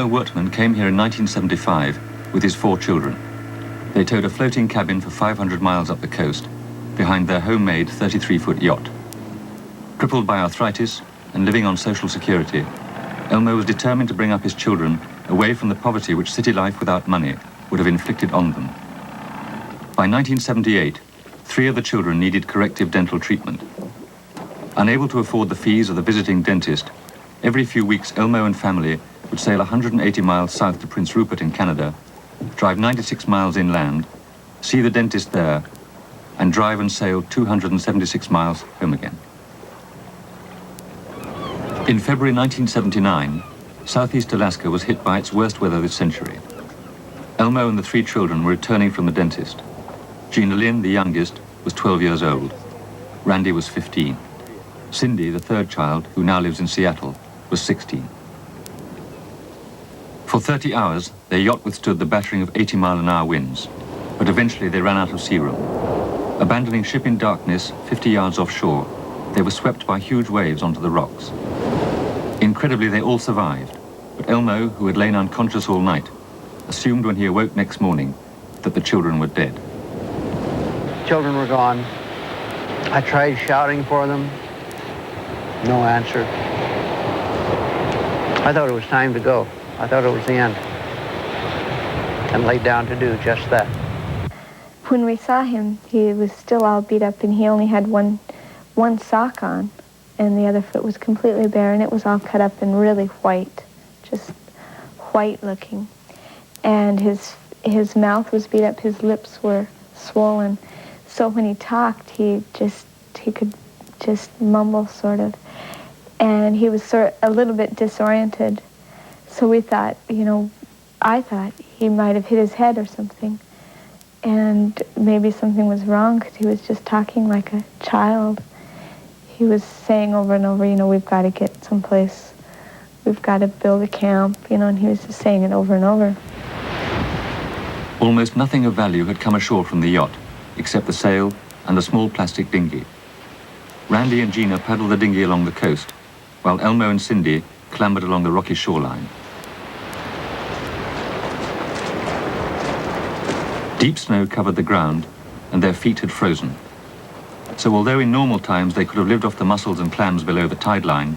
Elmo Wortman came here in 1975 with his 4 children. They towed a floating cabin for 500 miles up the coast behind their homemade 33-foot yacht. Crippled by arthritis and living on social security, Elmo was determined to bring up his children away from the poverty which city life without money would have inflicted on them. By 1978, 3 of the children needed corrective dental treatment. Unable to afford the fees of the visiting dentist, every few weeks Elmo and family would sail 180 miles south to Prince Rupert in Canada, drive 96 miles inland, see the dentist there, and drive and sail 276 miles home again. In February 1979, southeast Alaska was hit by its worst weather this century. Elmo and the 3 children were returning from the dentist. Jena, the youngest, was 12 years old. Randy was 15. Cindy, the 3rd child, who now lives in Seattle, was 16. For 30 hours, their yacht withstood the battering of 80-mile-an-hour winds, but eventually they ran out of sea room. Abandoning ship in darkness 50 yards offshore, they were swept by huge waves onto the rocks. Incredibly, they all survived, but Elmo, who had lain unconscious all night, assumed when he awoke next morning that the children were dead. Children were gone. I tried shouting for them. No answer. I thought it was time to go. I thought it was the end. And laid down to do just that. When we saw him, he was still all beat up, and he only had one sock on, and the other foot was completely bare, and it was all cut up and really white, just white looking. And his mouth was beat up, his lips were swollen. So when he talked, he could just mumble, sort of. And he was a little bit disoriented. So we thought, I thought he might have hit his head or something. And maybe something was wrong because he was just talking like a child. He was saying over and over, we've got to get someplace. We've got to build a camp, and he was just saying it over and over. Almost nothing of value had come ashore from the yacht, except the sail and a small plastic dinghy. Randy and Jena paddled the dinghy along the coast, while Elmo and Cindy clambered along the rocky shoreline. Deep snow covered the ground, and their feet had frozen. So although in normal times they could have lived off the mussels and clams below the tide line,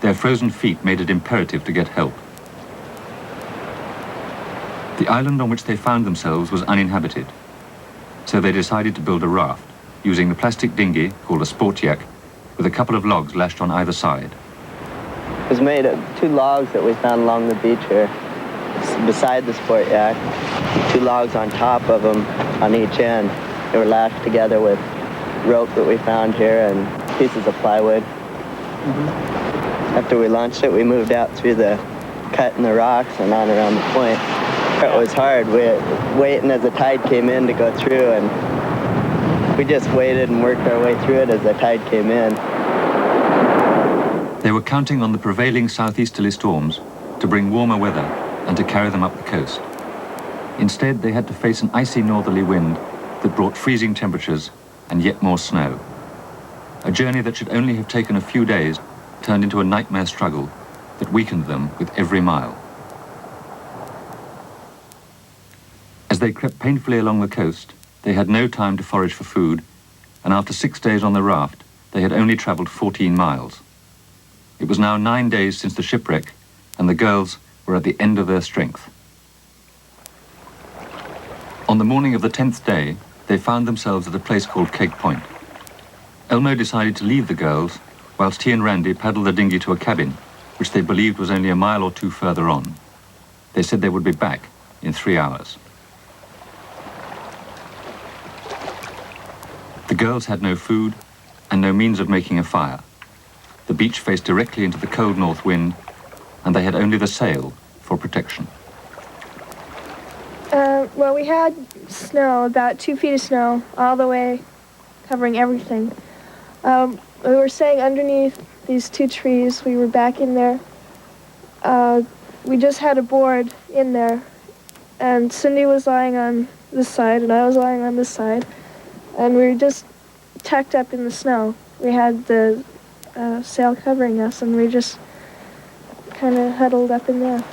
their frozen feet made it imperative to get help. The island on which they found themselves was uninhabited, so they decided to build a raft, using the plastic dinghy, called a sport yak, with a couple of logs lashed on either side. It was made of 2 logs that we found along the beach here, beside the sport yak. 2 logs on top of them on each end. They were lashed together with rope that we found here and pieces of plywood. After we launched it, we moved out through the cut in the rocks and on around the point. It was hard. We were waiting as the tide came in to go through, and we just waited and worked our way through it as the tide came in. They were counting on the prevailing southeasterly storms to bring warmer weather and to carry them up the coast. Instead, they had to face an icy northerly wind that brought freezing temperatures and yet more snow. A journey that should only have taken a few days turned into a nightmare struggle that weakened them with every mile. As they crept painfully along the coast, they had no time to forage for food, and after 6 days on the raft, they had only traveled 14 miles. It was now 9 days since the shipwreck, and the girls were at the end of their strength. On the morning of the 10th day, they found themselves at a place called Keg Point. Elmo decided to leave the girls, whilst he and Randy paddled the dinghy to a cabin, which they believed was only a mile or 2 further on. They said they would be back in 3 hours. The girls had no food and no means of making a fire. The beach faced directly into the cold north wind, and they had only the sail for protection. Well, we had snow, about 2 feet of snow, all the way, covering everything. We were staying underneath these 2 trees. We were back in there. We just had a board in there, and Cindy was lying on this side, and I was lying on this side, and we were just tucked up in the snow. We had the sail covering us, and we just kind of huddled up in there.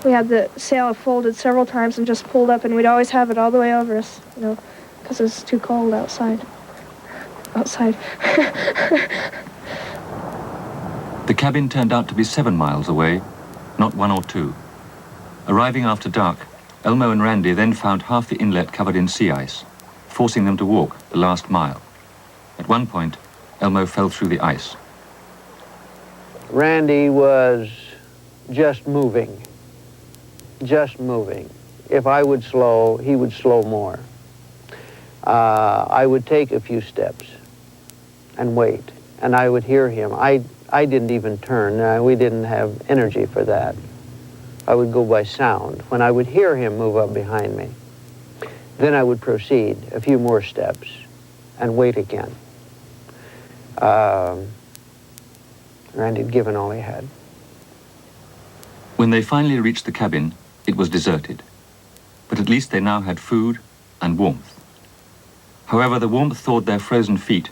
we had the sail folded several times and just pulled up, and we'd always have it all the way over us, you know, because it was too cold outside. The cabin turned out to be 7 miles away, not 1 or 2. Arriving after dark, Elmo and Randy then found half the inlet covered in sea ice, forcing them to walk the last mile. At one point, Elmo fell through the ice. Randy was just moving. Just moving. If I would slow, he would slow more. I would take a few steps and wait, and I would hear him. I didn't even turn. We didn't have energy for that. I would go by sound. When I would hear him move up behind me, then I would proceed a few more steps and wait again. Randy had given all he had. When they finally reached the cabin, it was deserted. But at least they now had food and warmth. However, the warmth thawed their frozen feet,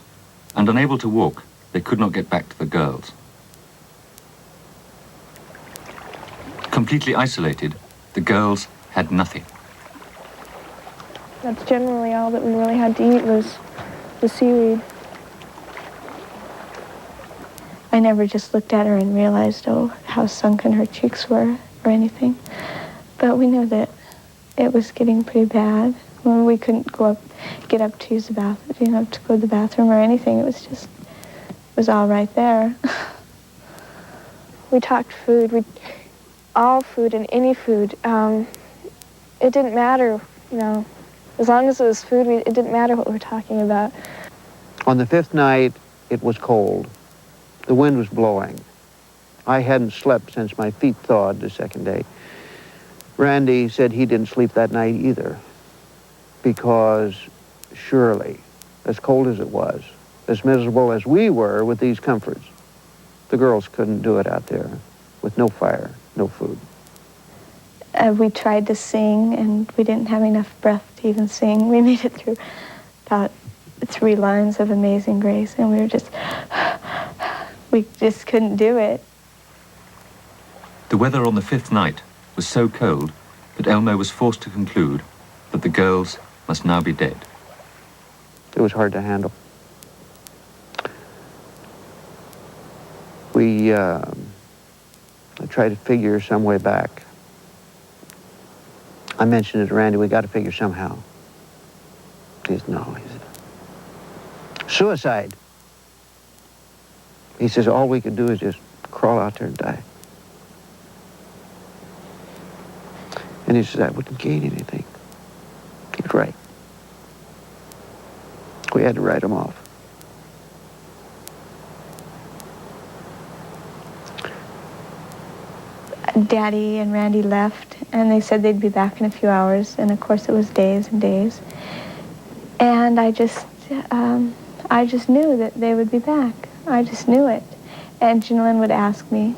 and unable to walk, they could not get back to the girls. Completely isolated, the girls had nothing. That's generally all that we really had to eat was the seaweed. I never just looked at her and realized, oh, how sunken her cheeks were or anything. But we knew that it was getting pretty bad. When we couldn't get up to use the bathroom, to go to the bathroom or anything. It was all right there. We talked food. All food and any food. It didn't matter, as long as it was food, it didn't matter what we were talking about. On the 5th night, it was cold. The wind was blowing. I hadn't slept since my feet thawed the 2nd day. Randy said he didn't sleep that night either, because surely, as cold as it was, as miserable as we were with these comforts, the girls couldn't do it out there with no fire, no food. We tried to sing, and we didn't have enough breath to even sing. We made it through about 3 lines of Amazing Grace, and we just couldn't do it. The weather on the 5th night was so cold that Elmo was forced to conclude that the girls must now be dead. It was hard to handle. I tried to figure some way back. I mentioned it to Randy, we got to figure somehow. He says, no. He said, suicide. He says, all we could do is just crawl out there and die. And he says, I wouldn't gain anything. He's right. We had to write him off. Daddy and Randy left, and they said they'd be back in a few hours, and of course it was days and days. And I just knew that they would be back. I just knew it. And Janelyn would ask me,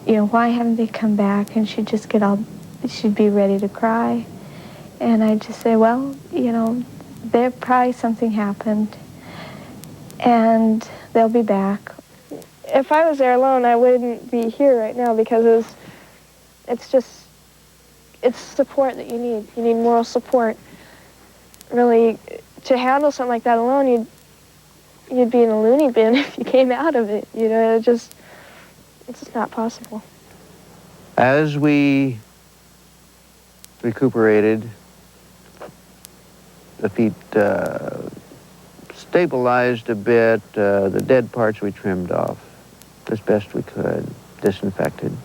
why haven't they come back? And she'd just she'd be ready to cry. And I'd just say, well, there probably something happened, and they'll be back. If I was there alone, I wouldn't be here right now, because it's support that you need. You need moral support. Really, to handle something like that alone, you'd be in a loony bin if you came out of it. It's just not possible. As we recuperated, the feet stabilized a bit. The dead parts we trimmed off as best we could, disinfected.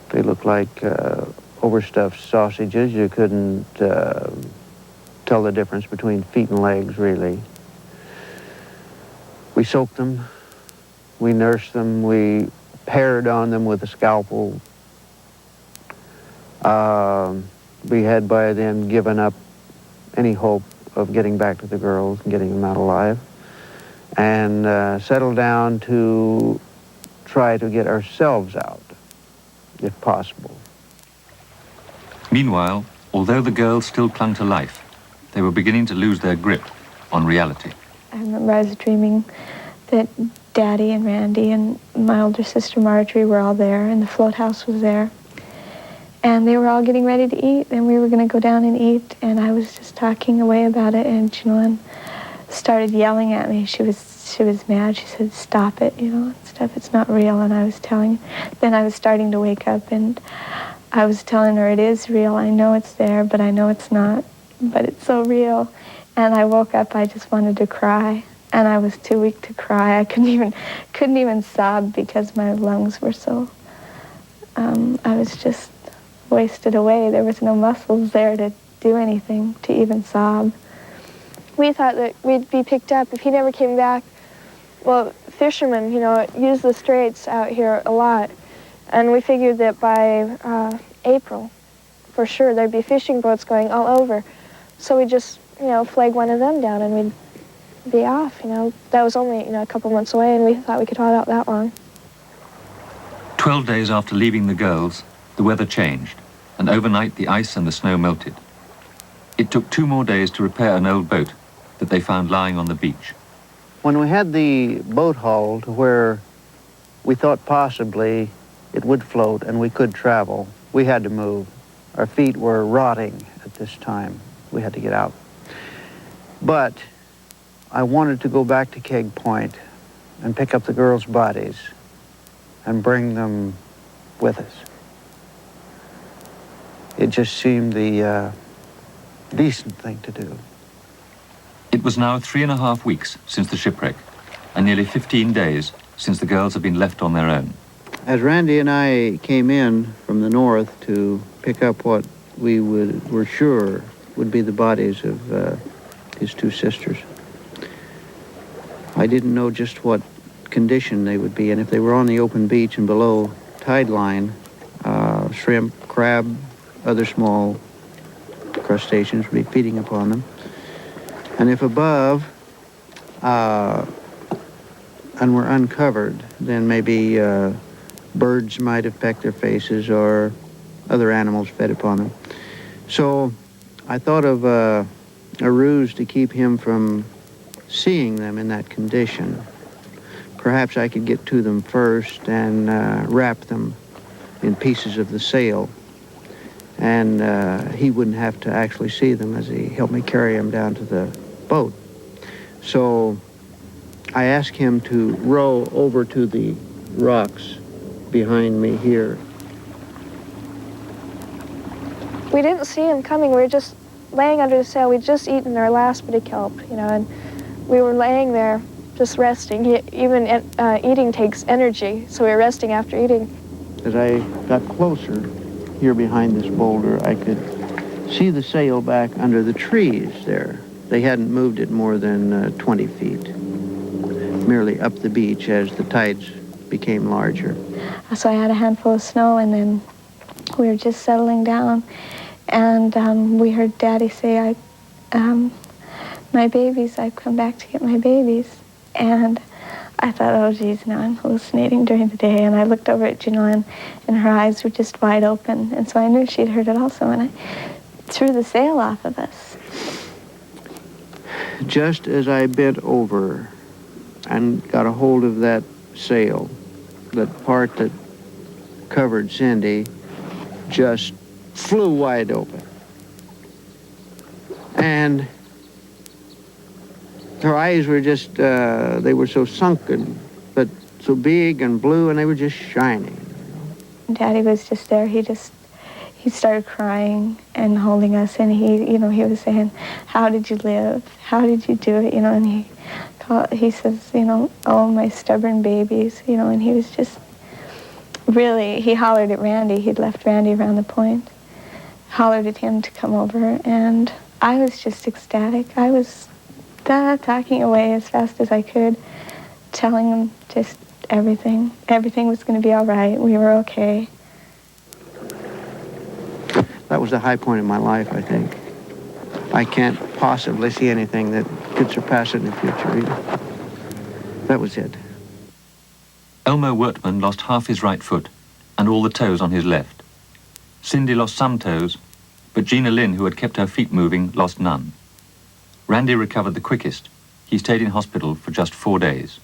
They looked like overstuffed sausages. You couldn't tell the difference between feet and legs, really. We soaked them, we nursed them, we pared on them with a scalpel. We had by then given up any hope of getting back to the girls and getting them out alive, and settled down to try to get ourselves out, if possible. Meanwhile, although the girls still clung to life, they were beginning to lose their grip on reality. I remember I was dreaming that Daddy and Randy and my older sister Marjorie were all there, and the float house was there. And they were all getting ready to eat, and we were going to go down and eat, and I was just talking away about it, and Jeanne started yelling at me. She was mad. She said, "Stop it, stuff, it's not real." And I was telling her. Then I was starting to wake up, and I was telling her, "It is real. I know it's there, but I know it's not. But it's so real." And I woke up, I just wanted to cry, and I was too weak to cry. I couldn't even sob because my lungs were so, I was just wasted away. There was no muscles there to do anything, to even sob. We thought that we'd be picked up if he never came back. Well, fishermen, use the straits out here a lot, and we figured that by April, for sure, there'd be fishing boats going all over. So we just, flag one of them down and we'd be off, That was only, a couple months away, and we thought we could hold out that long. 12 days after leaving the girls, the weather changed, and overnight the ice and the snow melted. It took 2 more days to repair an old boat that they found lying on the beach. When we had the boat hauled to where we thought possibly it would float and we could travel, we had to move. Our feet were rotting at this time. We had to get out. But I wanted to go back to Keg Point and pick up the girls' bodies and bring them with us. It just seemed the decent thing to do. It was now 3.5 weeks since the shipwreck, and nearly 15 days since the girls had been left on their own. As Randy and I came in from the north to pick up what we were sure would be the bodies of his 2 sisters, I didn't know just what condition they would be, and if they were on the open beach and below tide line, shrimp, crab, other small crustaceans would be feeding upon them. And if above and were uncovered, then maybe birds might have pecked their faces or other animals fed upon them. So I thought of a ruse to keep him from seeing them in that condition. Perhaps I could get to them first and wrap them in pieces of the sail, and he wouldn't have to actually see them as he helped me carry them down to the boat. So I asked him to row over to the rocks behind me here. We didn't see him coming. We were just laying under the sail. We'd just eaten our last bit of kelp, and we were laying there just resting. Even eating takes energy, so we were resting after eating. As I got closer here behind this boulder, I could see the sail back under the trees there. They hadn't moved it more than 20 feet, merely up the beach as the tides became larger. So I had a handful of snow, and then we were just settling down, and we heard Daddy say, my babies, I've come back to get my babies. And I thought, oh, geez, now I'm hallucinating during the day. And I looked over at Jeanne, and her eyes were just wide open. And so I knew she'd heard it also, and I threw the sail off of us. Just as I bent over and got a hold of that sail, that part that covered Cindy just flew wide open. And her eyes were just, they were so sunken, but so big and blue, and they were just shining. Daddy was just there. He started crying and holding us, and he was saying, "How did you live? How did you do it?" And he says, "Oh, my stubborn babies," and he was just really, he hollered at Randy. He'd left Randy around the point, hollered at him to come over, and I was just ecstatic. I was talking away as fast as I could, telling him just everything. Everything was going to be all right. We were okay. That was the high point in my life, I think. I can't possibly see anything that could surpass it in the future either. That was it. Elmo Wortman lost half his right foot and all the toes on his left. Cindy lost some toes, but Gina Lynn, who had kept her feet moving, lost none. Randy recovered the quickest. He stayed in hospital for just 4 days.